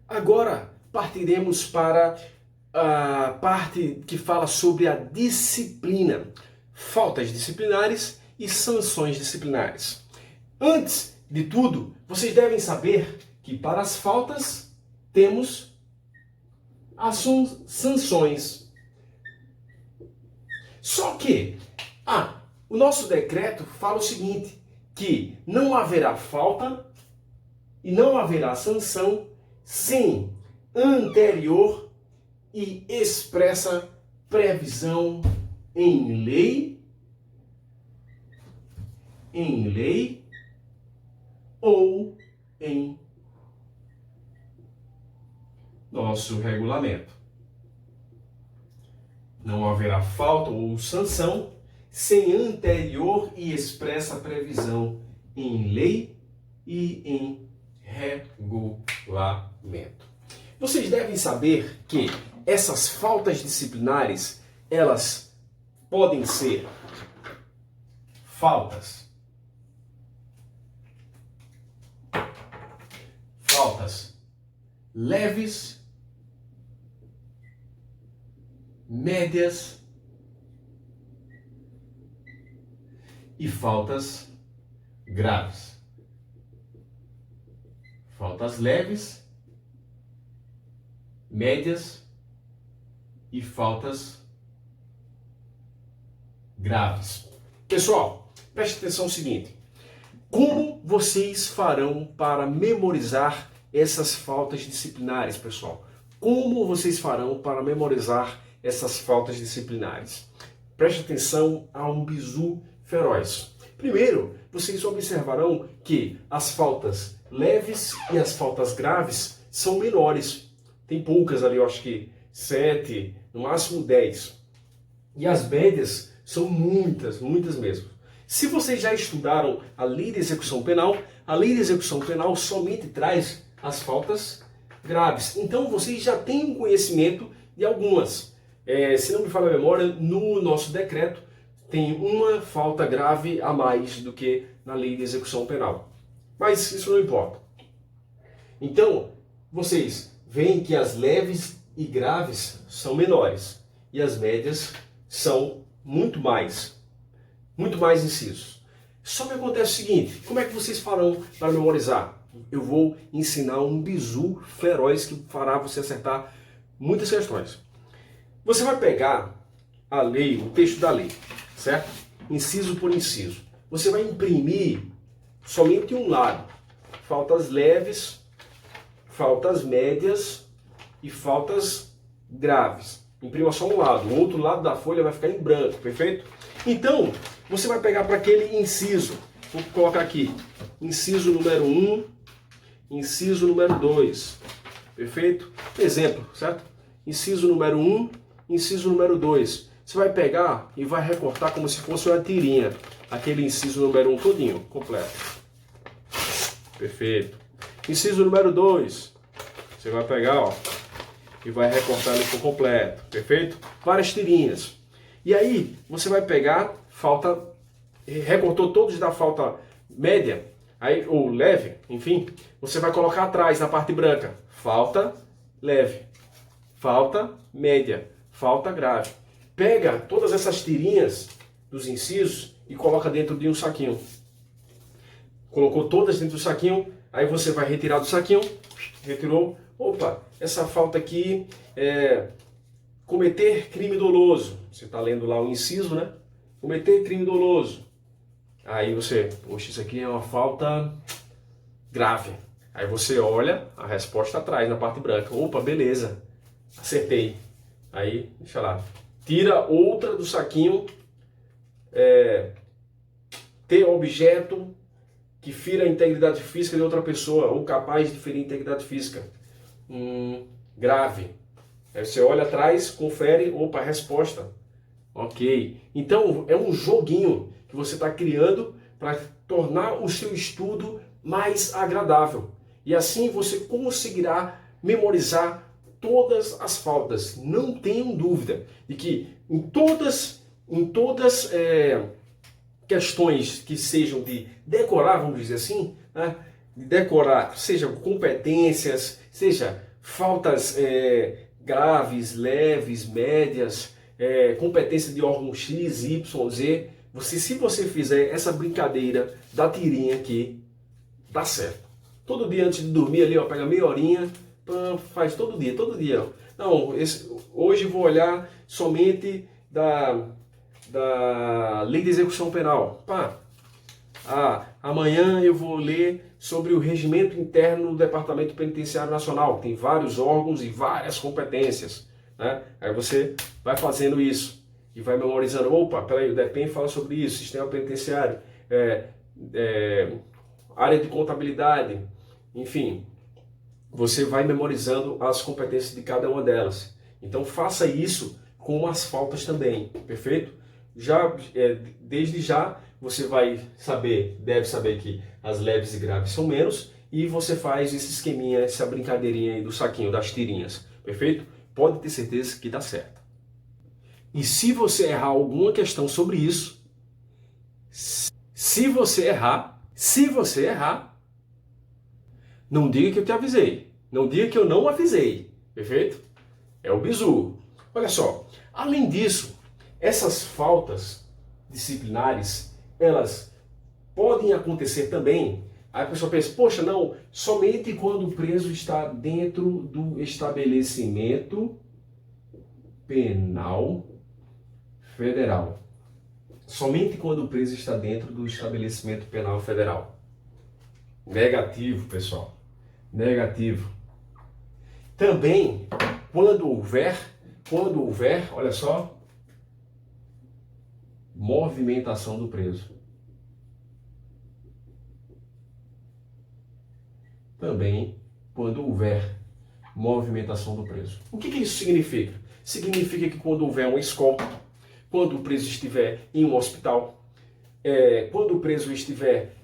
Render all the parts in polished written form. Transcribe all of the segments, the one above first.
Agora partiremos para a parte que fala sobre a disciplina, faltas disciplinares e sanções disciplinares. Antes de tudo, vocês devem saber que para as faltas temos as sanções. Só que o nosso decreto fala o seguinte, que não haverá falta e não haverá sanção sem anterior e expressa previsão em lei ou em nosso regulamento. Não haverá falta ou sanção sem anterior e expressa previsão em lei e em regulamento. Vocês devem saber que essas faltas disciplinares, elas podem ser faltas leves, médias e faltas graves. Faltas leves, médias e faltas graves. Pessoal, preste atenção no seguinte. Como vocês farão para memorizar essas faltas disciplinares, pessoal? Como vocês farão para memorizar essas faltas disciplinares? Preste atenção a um bizu feroz. Primeiro, vocês observarão que as faltas leves e as faltas graves são menores. Tem poucas ali, eu acho que 7, no máximo 10. E as médias são muitas, muitas mesmo. Se vocês já estudaram a lei de execução penal, a lei de execução penal somente traz as faltas graves. Então vocês já têm um conhecimento de algumas. Se não me falha a memória, no nosso decreto tem uma falta grave a mais do que na lei de execução penal. Mas isso não importa. Então, vocês veem que as leves e graves são menores e as médias são muito mais incisos. Só que acontece o seguinte, como é que vocês farão para memorizar? Eu vou ensinar um bizu feroz que fará você acertar muitas questões. Você vai pegar a lei, o texto da lei, certo? Inciso por inciso. Você vai imprimir somente um lado. Faltas leves, faltas médias e faltas graves. Imprima só um lado. O outro lado da folha vai ficar em branco, perfeito? Então, você vai pegar para aquele inciso. Vou colocar aqui. Inciso número 1, inciso número 2. Perfeito? Exemplo, certo? Inciso número 1, inciso número 2. Você vai pegar e vai recortar como se fosse uma tirinha. Aquele inciso número 1 todinho, completo. Perfeito. Inciso número 2. Você vai pegar, ó, e vai recortar ele por completo. Perfeito? Várias tirinhas. E aí, você vai pegar falta, recortou todos da falta média, aí, ou leve, enfim, você vai colocar atrás na parte branca, falta leve, falta média, falta grave. Pega todas essas tirinhas dos incisos e coloca dentro de um saquinho. Colocou todas dentro do saquinho, aí você vai retirar do saquinho, retirou, opa, essa falta aqui é cometer crime doloso. Você está lendo lá o inciso, né? Cometer crime doloso. Aí você, poxa, isso aqui é uma falta grave. Aí você olha a resposta atrás, na parte branca. Opa, beleza, acertei. Aí, deixa lá. Tira outra do saquinho. Ter objeto que fira a integridade física de outra pessoa ou capaz de ferir a integridade física. Grave. Aí você olha atrás, confere, opa, resposta. Ok. Então é um joguinho que você está criando para tornar o seu estudo mais agradável. E assim você conseguirá memorizar todas as faltas. Não tenham dúvida de que em todas questões que sejam de decorar, vamos dizer assim, né? De decorar, seja competências, seja faltas graves, leves, médias, competência de órgão X, Y, Z. Se você fizer essa brincadeira da tirinha aqui, dá certo. Todo dia antes de dormir ali, ó, pega meia horinha, faz todo dia, todo dia. Ó. Não, hoje vou olhar somente da Lei de Execução Penal. Pá. Amanhã eu vou ler sobre o regimento interno do Departamento Penitenciário Nacional. Tem vários órgãos e várias competências. Né? Aí você vai fazendo isso e vai memorizando. Opa, peraí, o DEPEN fala sobre isso, sistema penitenciário, área de contabilidade, enfim. Você vai memorizando as competências de cada uma delas. Então faça isso com as faltas também, perfeito? Desde já você deve saber que as leves e graves são menos, e você faz esse esqueminha, essa brincadeirinha aí do saquinho, das tirinhas, perfeito? Pode ter certeza que dá certo. E se você errar alguma questão sobre isso, se você errar, não diga que eu te avisei, não diga que eu não avisei, perfeito? É o bizu. Olha só, além disso, essas faltas disciplinares, elas podem acontecer também. Aí a pessoa pensa, poxa, não, somente quando o preso está dentro do estabelecimento penal federal. Somente quando o preso está dentro do estabelecimento penal federal. Negativo, pessoal. Negativo. Também, quando houver, olha só, movimentação do preso. Também, quando houver movimentação do preso. O que isso significa? Significa que quando houver uma escolta, quando o preso estiver em um hospital, quando o preso estiver...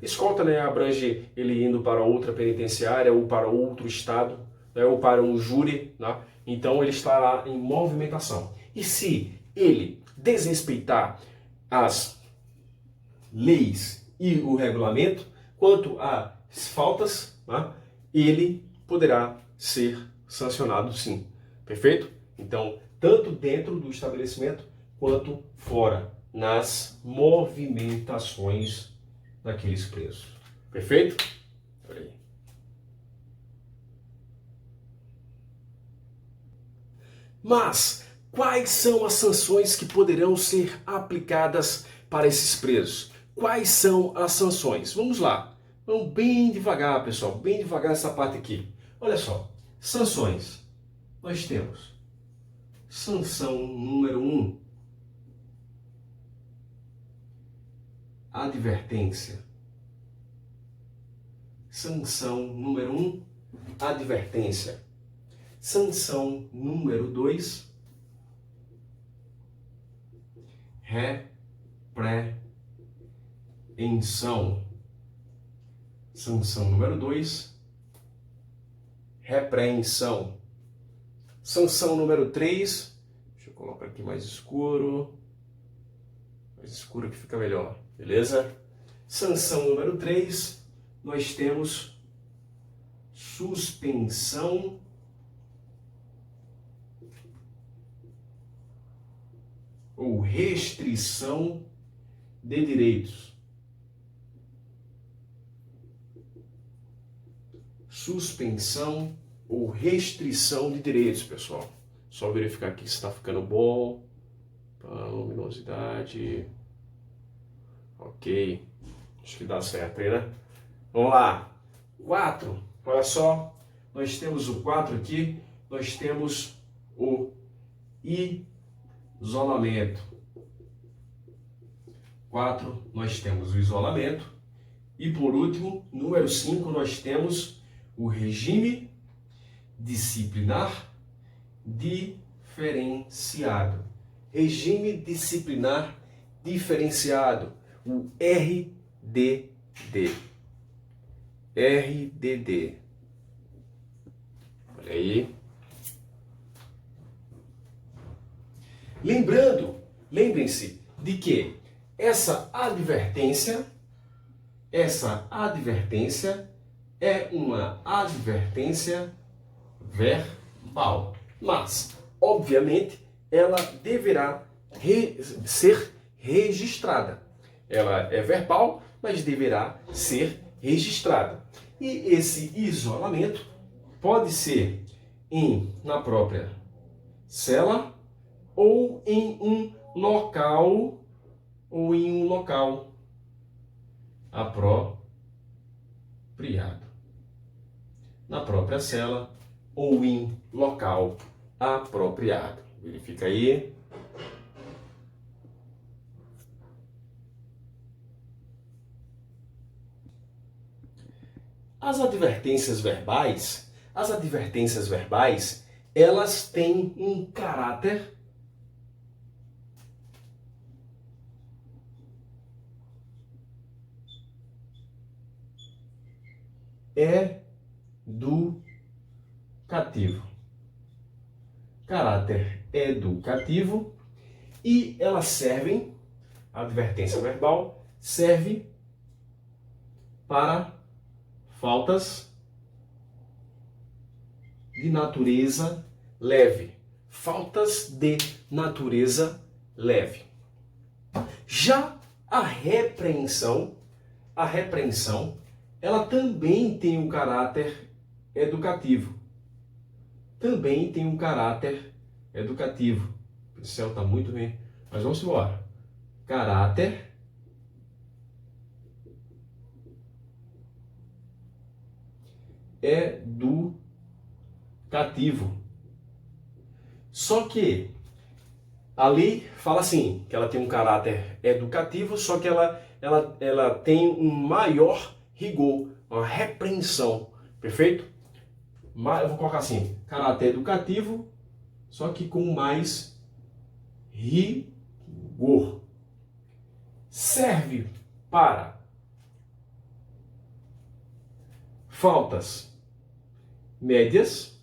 escolta, né, abrange ele indo para outra penitenciária ou para outro estado, né, ou para um júri, né? Então ele estará em movimentação. E se ele desrespeitar as leis e o regulamento quanto às faltas, né, ele poderá ser sancionado sim, perfeito? Então, tanto dentro do estabelecimento quanto fora, nas movimentações daqueles presos. Perfeito? Olha aí. Mas quais são as sanções que poderão ser aplicadas para esses presos? Quais são as sanções? Vamos lá. Vamos bem devagar, pessoal. Bem devagar essa parte aqui. Olha só. Sanções. Nós temos sanção número 1. Advertência. Sanção número 1. Advertência. Sanção número 2. Repreensão. Sanção número 2. Repreensão. Sanção número 3. Deixa eu colocar aqui mais escuro. Mais escuro que fica melhor. Beleza? Sanção número 3. Nós temos suspensão ou restrição de direitos. Suspensão ou restrição de direitos, pessoal. Só verificar aqui se está ficando bom. Luminosidade. Ok. Acho que dá certo aí, né? Vamos lá. 4. Olha só. Nós temos o 4 aqui. Nós temos o isolamento. 4, nós temos o isolamento. E por último, número 5, nós temos o regime disciplinar diferenciado. Regime disciplinar diferenciado, o RDD. RDD. Olha aí. Lembrem-se de que essa advertência é uma advertência verbal. Mas, obviamente, ela deverá ser registrada. Ela é verbal, mas deverá ser registrada. E esse isolamento pode ser na própria cela ou em um local apropriado. Na própria cela ou em local apropriado. Verifica aí. As advertências verbais, elas têm um caráter educativo. Caráter educativo, e elas servem, a advertência verbal serve para faltas de natureza leve. Faltas de natureza leve. Já a repreensão, ela também tem um caráter educativo. Também tem um caráter educativo. O céu está muito bem, mas vamos embora. Caráter educativo. Só que a lei fala assim, que ela tem um caráter educativo, só que ela tem um maior rigor, uma repreensão, perfeito? Eu vou colocar assim, caráter educativo, só que com mais rigor. Serve para faltas médias,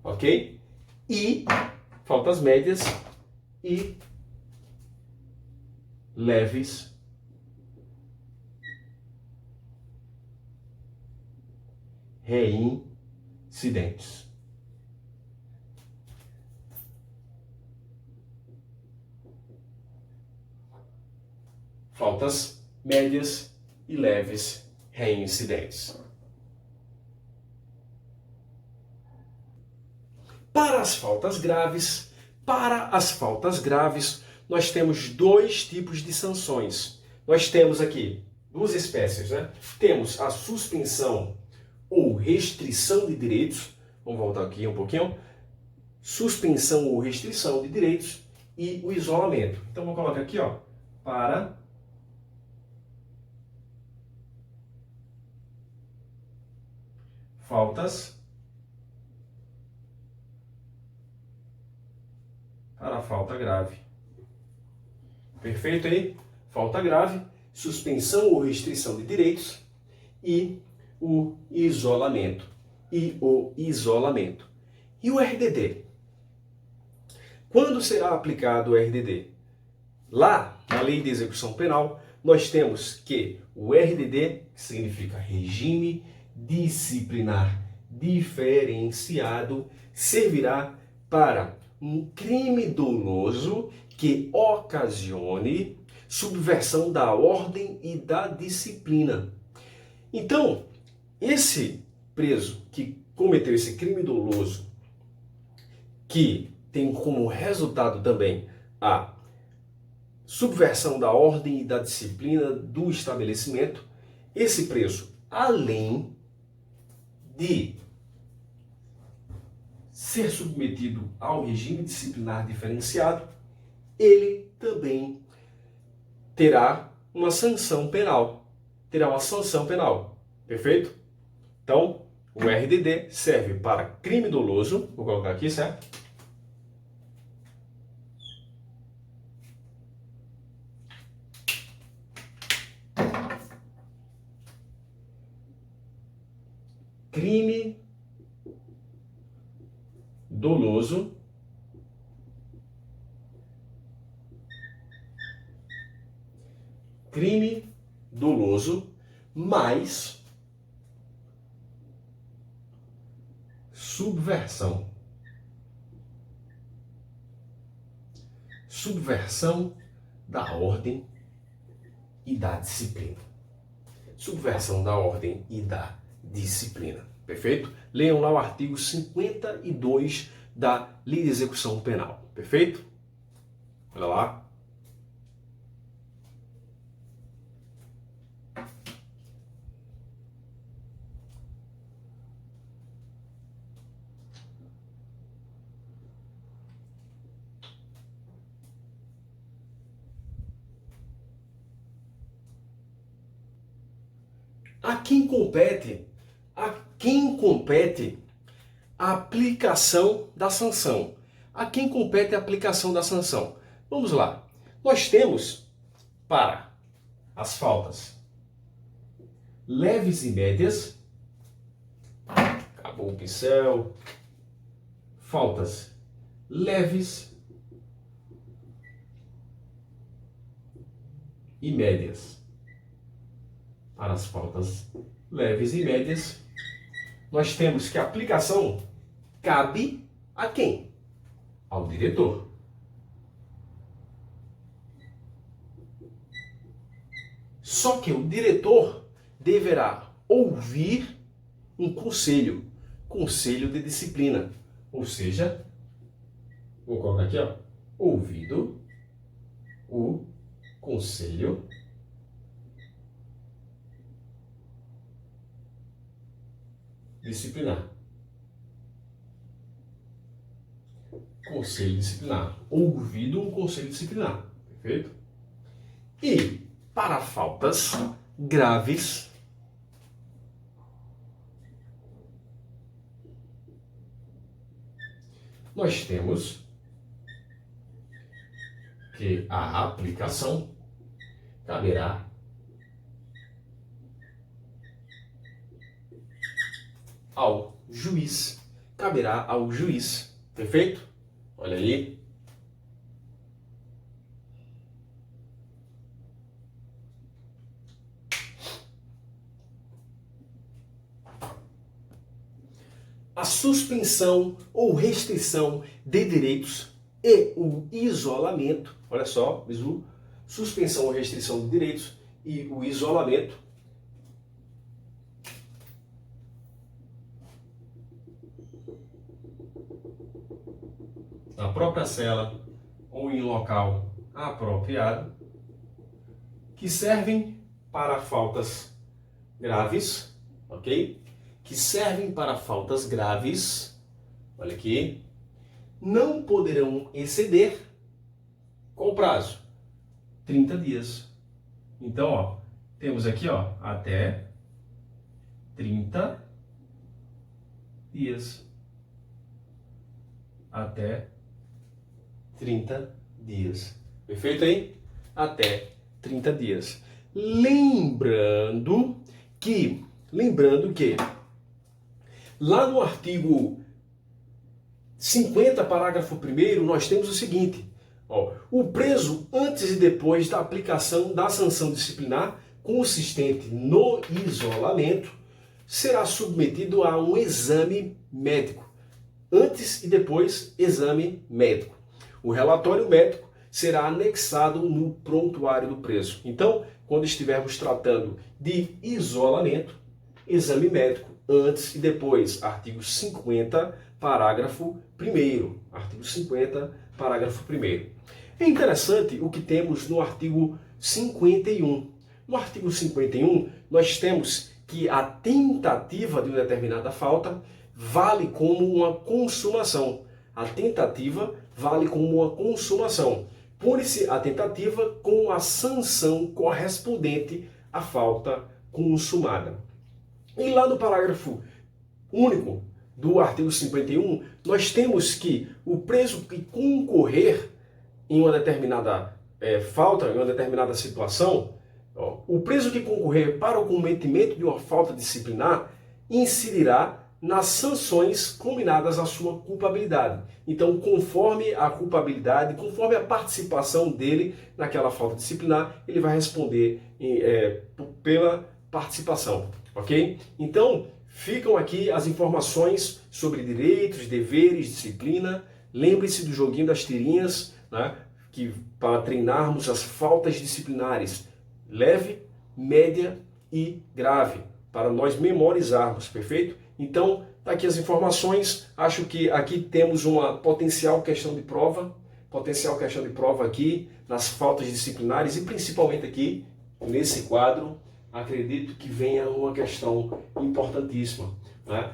ok? E faltas médias e leves reincidentes. Faltas médias e leves reincidentes. Para as faltas graves, nós temos dois tipos de sanções. Nós temos aqui duas espécies, né? Temos a suspensão ou restrição de direitos. Vamos voltar aqui um pouquinho. Suspensão ou restrição de direitos e o isolamento. Então, vou colocar aqui, ó, para falta grave. Perfeito aí? Falta grave, suspensão ou restrição de direitos e o isolamento. E o RDD? Quando será aplicado o RDD? Lá, na Lei de Execução Penal, nós temos que o RDD, que significa Regime Disciplinar Diferenciado, servirá para um crime doloso que ocasione subversão da ordem e da disciplina. Então, esse preso que cometeu esse crime doloso, que tem como resultado também a subversão da ordem e da disciplina do estabelecimento, esse preso, além de ser submetido ao regime disciplinar diferenciado, ele também terá uma sanção penal. Perfeito? Então, o RDD serve para crime doloso, vou colocar aqui, certo? Crime doloso crime doloso mais subversão. Subversão da ordem e da disciplina. Subversão da ordem e da disciplina. Perfeito? Leiam lá o artigo 52 da Lei de Execução Penal. Perfeito? Olha lá. A quem compete a aplicação da sanção? A quem compete a aplicação da sanção? Vamos lá. Nós temos para as faltas leves e médias, acabou o pincel, faltas leves e médias. Para as faltas leves e médias, nós temos que a aplicação cabe a quem? Ao diretor. Só que o diretor deverá ouvir um conselho de disciplina. Ou seja, vou colocar aqui, ó, ouvido o conselho disciplinar. Conselho disciplinar. Ouvido um conselho disciplinar. Perfeito? E para faltas graves, nós temos que a aplicação caberá ao juiz. Caberá ao juiz. Perfeito? Olha aí. A suspensão ou restrição de direitos e o isolamento, olha só, suspensão ou restrição de direitos e o isolamento na própria cela ou em local apropriado, que servem para faltas graves, ok? Que servem para faltas graves, olha aqui, não poderão exceder qual prazo? 30 dias. Então, ó, temos aqui, ó, até 30 dias. Até 30 dias. Perfeito aí? Até 30 dias. Lembrando que lá no artigo 50, parágrafo 1º, nós temos o seguinte, ó, o preso antes e depois da aplicação da sanção disciplinar consistente no isolamento será submetido a um exame médico. Antes e depois, exame médico. O relatório médico será anexado no prontuário do preso. Então, quando estivermos tratando de isolamento, exame médico antes e depois. Artigo 50, parágrafo 1º. Artigo 50, parágrafo 1º. É interessante o que temos no artigo 51. No artigo 51, nós temos que a tentativa de uma determinada falta vale como uma consumação. A tentativa vale como uma consumação. Pune-se a tentativa com a sanção correspondente à falta consumada. E lá no parágrafo único do artigo 51, nós temos que o preso que concorrer em uma determinada falta, em uma determinada situação, ó, o preso que concorrer para o cometimento de uma falta disciplinar incidirá nas sanções combinadas à sua culpabilidade. Então, conforme a culpabilidade, conforme a participação dele naquela falta disciplinar, ele vai responder pela participação, ok? Então, ficam aqui as informações sobre direitos, deveres, disciplina. Lembre-se do joguinho das tirinhas, né? Que para treinarmos as faltas disciplinares leve, média e grave, para nós memorizarmos, perfeito? Então, tá aqui as informações. Acho que aqui temos uma potencial questão de prova aqui nas faltas disciplinares e principalmente aqui nesse quadro, acredito que venha uma questão importantíssima, né?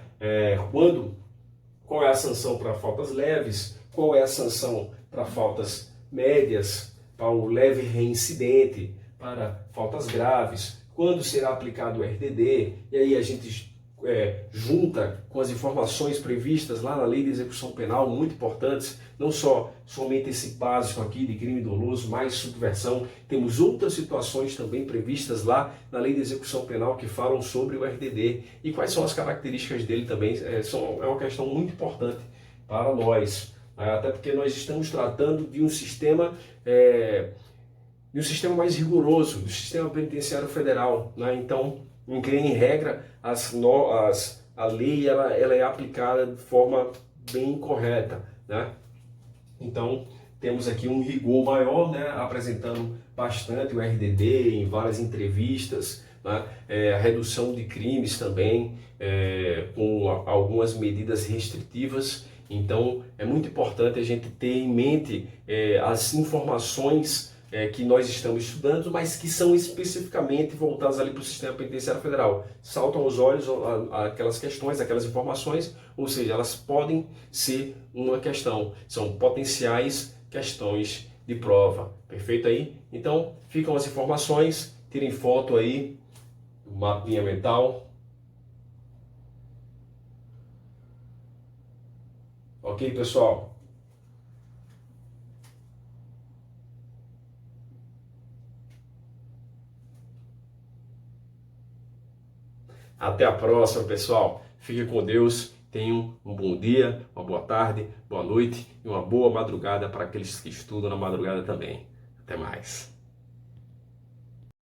Qual é a sanção para faltas leves? Qual é a sanção para faltas médias? Para o leve reincidente? Para faltas graves? Quando será aplicado o RDD? E aí a gente junta com as informações previstas lá na Lei de Execução Penal, muito importantes, não somente esse básico aqui de crime doloso, mais subversão, temos outras situações também previstas lá na Lei de Execução Penal que falam sobre o RDD e quais são as características dele também, é uma questão muito importante para nós, até porque nós estamos tratando de um sistema mais rigoroso, do sistema penitenciário federal, né? Então, em regra, a lei ela é aplicada de forma bem correta, né? Então, temos aqui um rigor maior, né? Apresentando bastante o RDD em várias entrevistas, né? A redução de crimes também, com algumas medidas restritivas. Então, é muito importante a gente ter em mente as informações que nós estamos estudando, mas que são especificamente voltadas ali para o sistema penitenciário federal. Saltam aos olhos aquelas questões, aquelas informações, ou seja, elas podem ser uma questão, são potenciais questões de prova. Perfeito aí? Então, ficam as informações, tirem foto aí, mapinha mental. Ok, pessoal? Até a próxima, pessoal. Fique com Deus. Tenham um bom dia, uma boa tarde, boa noite e uma boa madrugada para aqueles que estudam na madrugada também. Até mais.